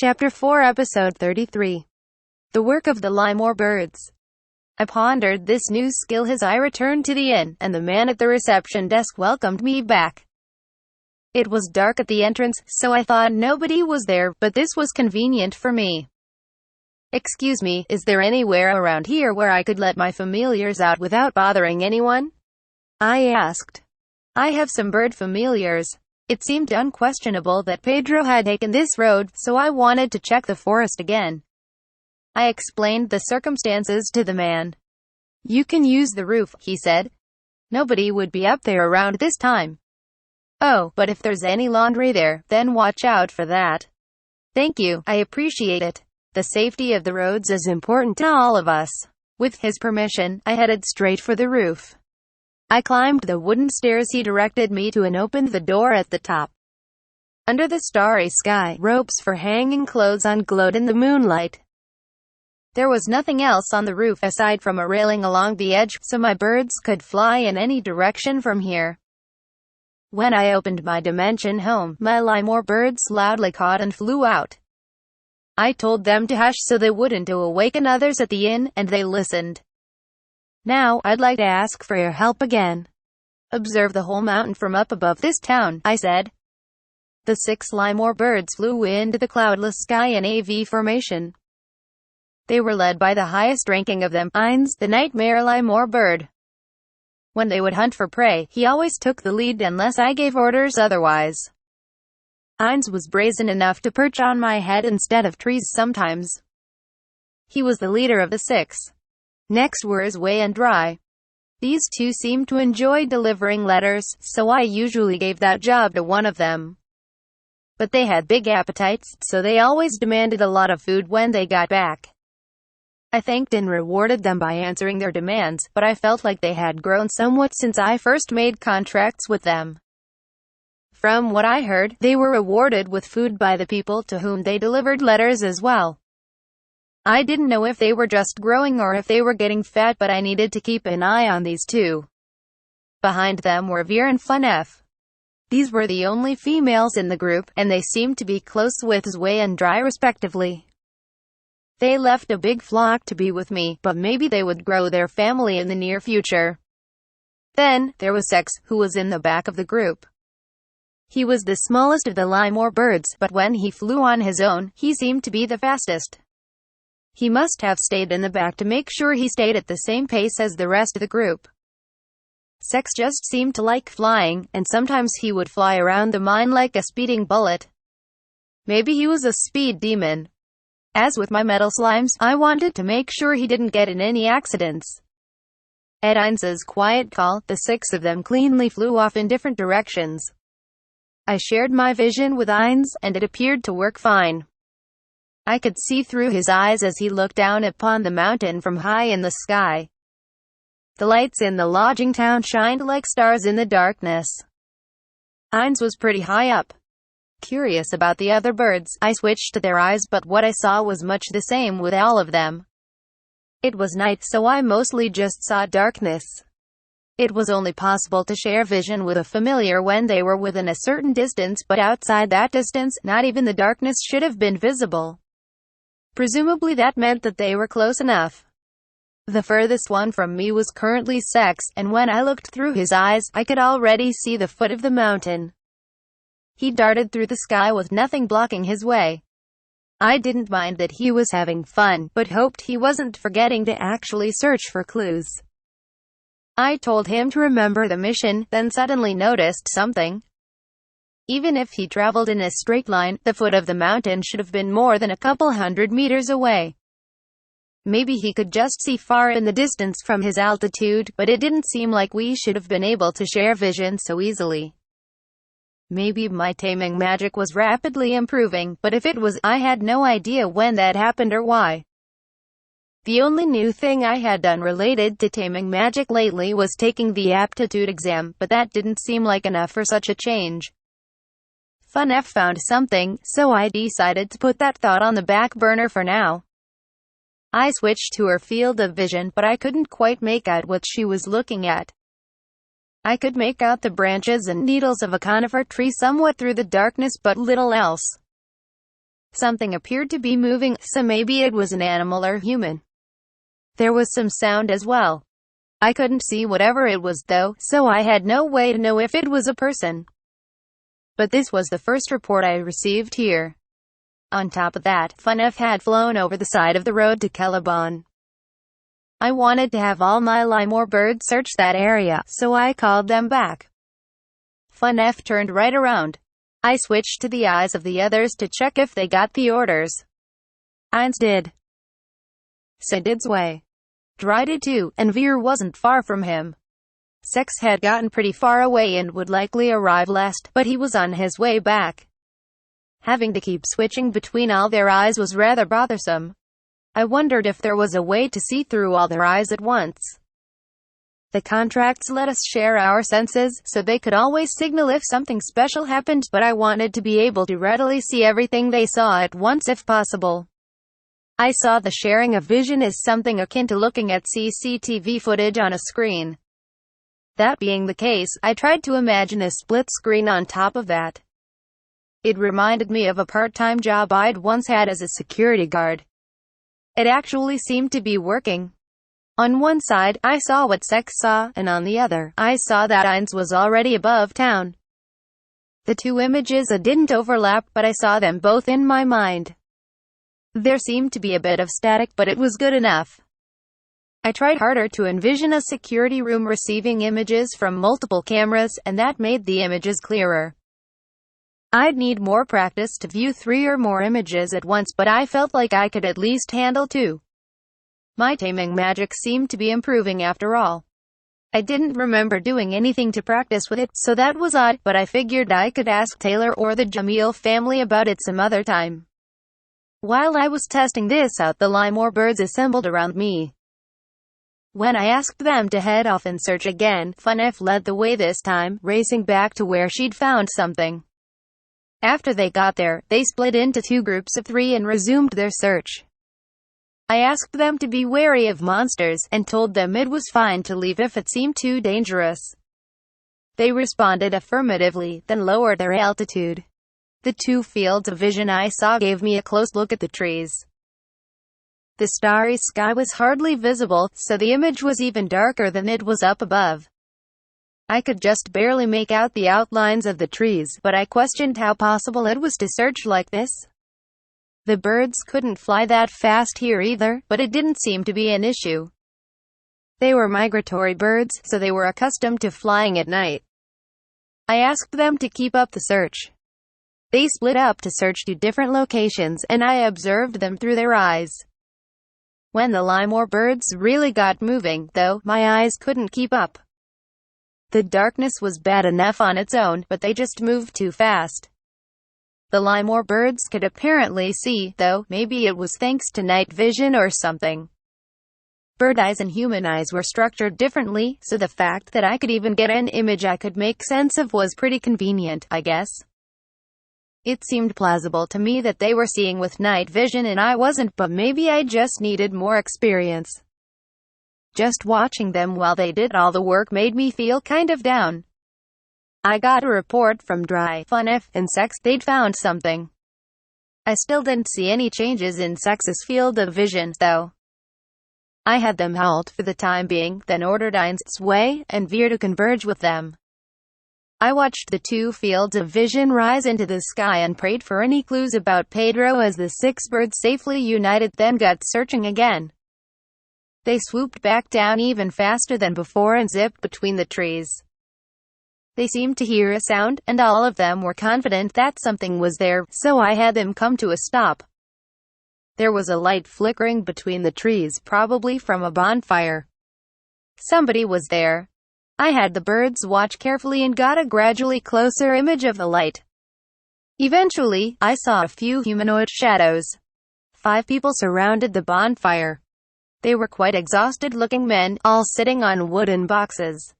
Chapter 4 Episode 33. The Work of the Limour Birds. I pondered this new skill as I returned to the inn, and the man at the reception desk welcomed me back. It was dark at the entrance, so I thought nobody was there, but this was convenient for me. "Excuse me, is there anywhere around here where I could let my familiars out without bothering anyone?" I asked. "I have some bird familiars." It seemed unquestionable that Pedro had taken this road, so I wanted to check the forest again. I explained the circumstances to the man. "You can use the roof," he said. "Nobody would be up there around this time." "Oh, but if there's any laundry there, then watch out for that." "Thank you, I appreciate it. The safety of the roads is important to all of us." With his permission, I headed straight for the roof. I climbed the wooden stairs he directed me to and opened the door at the top. Under the starry sky, ropes for hanging clothes on glowed in the moonlight. There was nothing else on the roof aside from a railing along the edge, so my birds could fly in any direction from here. When I opened my dimension home, my Limour birds loudly cawed and flew out. I told them to hush so they wouldn't awaken others at the inn, and they listened. "Now, I'd like to ask for your help again. Observe the whole mountain from up above this town," I said. The 6 Limour birds flew into the cloudless sky in a V formation. They were led by the highest ranking of them, Heinz, the nightmare Limour bird. When they would hunt for prey, he always took the lead unless I gave orders otherwise. Heinz was brazen enough to perch on my head instead of trees sometimes. He was the leader of the 6. Next were Zway and Dry. These 2 seemed to enjoy delivering letters, so I usually gave that job to one of them. But they had big appetites, so they always demanded a lot of food when they got back. I thanked and rewarded them by answering their demands, but I felt like they had grown somewhat since I first made contracts with them. From what I heard, they were rewarded with food by the people to whom they delivered letters as well. I didn't know if they were just growing or if they were getting fat, but I needed to keep an eye on these 2. Behind them were Veer and Funef. These were the only females in the group, and they seemed to be close with Zway and Dry respectively. They left a big flock to be with me, but maybe they would grow their family in the near future. Then, there was Sex, who was in the back of the group. He was the smallest of the Limour birds, but when he flew on his own, he seemed to be the fastest. He must have stayed in the back to make sure he stayed at the same pace as the rest of the group. Sex just seemed to like flying, and sometimes he would fly around the mine like a speeding bullet. Maybe he was a speed demon. As with my metal slimes, I wanted to make sure he didn't get in any accidents. At Heinz's quiet call, the 6 of them cleanly flew off in different directions. I shared my vision with Heinz, and it appeared to work fine. I could see through his eyes as he looked down upon the mountain from high in the sky. The lights in the lodging town shined like stars in the darkness. Heinz was pretty high up. Curious about the other birds, I switched to their eyes, but what I saw was much the same with all of them. It was night, so I mostly just saw darkness. It was only possible to share vision with a familiar when they were within a certain distance, but outside that distance, not even the darkness should have been visible. Presumably that meant that they were close enough. The furthest one from me was currently Sex, and when I looked through his eyes, I could already see the foot of the mountain. He darted through the sky with nothing blocking his way. I didn't mind that he was having fun, but hoped he wasn't forgetting to actually search for clues. I told him to remember the mission, then suddenly noticed something. Even if he traveled in a straight line, the foot of the mountain should have been more than a couple hundred meters away. Maybe he could just see far in the distance from his altitude, but it didn't seem like we should have been able to share vision so easily. Maybe my taming magic was rapidly improving, but if it was, I had no idea when that happened or why. The only new thing I had done related to taming magic lately was taking the aptitude exam, but that didn't seem like enough for such a change. Funef found something, so I decided to put that thought on the back burner for now. I switched to her field of vision, but I couldn't quite make out what she was looking at. I could make out the branches and needles of a conifer tree somewhat through the darkness, but little else. Something appeared to be moving, so maybe it was an animal or human. There was some sound as well. I couldn't see whatever it was though, so I had no way to know if it was a person. But this was the first report I received here. On top of that, FUNF had flown over the side of the road to Kellabon. I wanted to have all my Limour birds search that area, so I called them back. FUNF turned right around. I switched to the eyes of the others to check if they got the orders. Eins did. So did Zwei. Dry did too, and Veer wasn't far from him. Sex had gotten pretty far away and would likely arrive last, but he was on his way back. Having to keep switching between all their eyes was rather bothersome. I wondered if there was a way to see through all their eyes at once. The contracts let us share our senses, so they could always signal if something special happened, but I wanted to be able to readily see everything they saw at once if possible. I saw the sharing of vision as something akin to looking at CCTV footage on a screen. That being the case, I tried to imagine a split screen on top of that. It reminded me of a part-time job I'd once had as a security guard. It actually seemed to be working. On one side, I saw what Sex saw, and on the other, I saw that Eins was already above town. The two images didn't overlap, but I saw them both in my mind. There seemed to be a bit of static, but it was good enough. I tried harder to envision a security room receiving images from multiple cameras, and that made the images clearer. I'd need more practice to view 3 or more images at once, but I felt like I could at least handle 2. My taming magic seemed to be improving after all. I didn't remember doing anything to practice with it, so that was odd, but I figured I could ask Taylor or the Jamil family about it some other time. While I was testing this out, the Limour birds assembled around me. When I asked them to head off and search again, FUNF led the way this time, racing back to where she'd found something. After they got there, they split into 2 groups of 3 and resumed their search. I asked them to be wary of monsters, and told them it was fine to leave if it seemed too dangerous. They responded affirmatively, then lowered their altitude. The 2 fields of vision I saw gave me a close look at the trees. The starry sky was hardly visible, so the image was even darker than it was up above. I could just barely make out the outlines of the trees, but I questioned how possible it was to search like this. The birds couldn't fly that fast here either, but it didn't seem to be an issue. They were migratory birds, so they were accustomed to flying at night. I asked them to keep up the search. They split up to search 2 different locations, and I observed them through their eyes. When the Limour birds really got moving, though, my eyes couldn't keep up. The darkness was bad enough on its own, but they just moved too fast. The Limour birds could apparently see, though, maybe it was thanks to night vision or something. Bird eyes and human eyes were structured differently, so the fact that I could even get an image I could make sense of was pretty convenient, I guess. It seemed plausible to me that they were seeing with night vision and I wasn't, but maybe I just needed more experience. Just watching them while they did all the work made me feel kind of down. I got a report from Dry, FUNF, and Sex. They'd found something. I still didn't see any changes in Sex's field of vision, though. I had them halt for the time being, then ordered Eins, Zwei, and Veer to converge with them. I watched the 2 fields of vision rise into the sky and prayed for any clues about Pedro as the 6 birds safely united, then got searching again. They swooped back down even faster than before and zipped between the trees. They seemed to hear a sound, and all of them were confident that something was there, so I had them come to a stop. There was a light flickering between the trees, probably from a bonfire. Somebody was there. I had the birds watch carefully and got a gradually closer image of the light. Eventually, I saw a few humanoid shadows. 5 people surrounded the bonfire. They were quite exhausted-looking men, all sitting on wooden boxes.